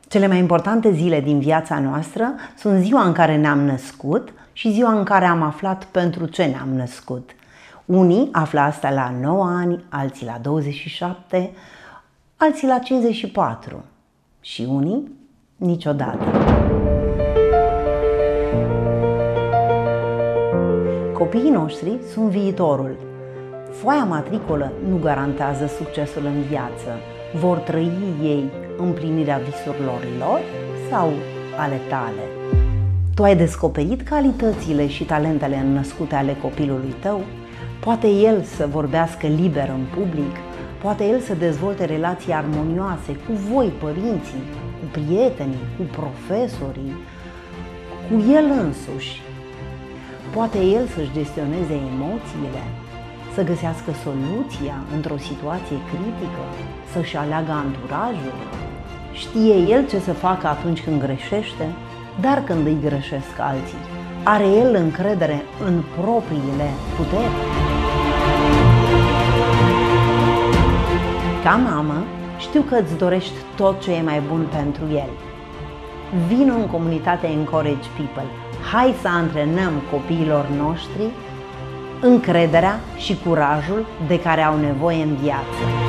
Cele mai importante zile din viața noastră sunt ziua în care ne-am născut și ziua în care am aflat pentru ce ne-am născut. Unii află asta la 9 ani, alții la 27, alții la 54 și unii niciodată. Copiii noștri sunt viitorul. Foaia matricolă nu garantează succesul în viață. Vor trăi ei împlinirea visurilor lor sau ale tale? Tu ai descoperit calitățile și talentele înnăscute ale copilului tău? Poate el să vorbească liber în public? Poate el să dezvolte relații armonioase cu voi, părinții, cu prietenii, cu profesorii, cu el însuși? Poate el să-și gestioneze emoțiile, să găsească soluția într-o situație critică, să-și aleagă anturajul? Știe el ce să facă atunci când greșește, dar când îi greșesc alții? Are el încredere în propriile puteri? Ca mamă, știu că îți dorești tot ce e mai bun pentru el. Vino în comunitatea Encourage People. Hai să antrenăm copiilor noștri încrederea și curajul de care au nevoie în viață.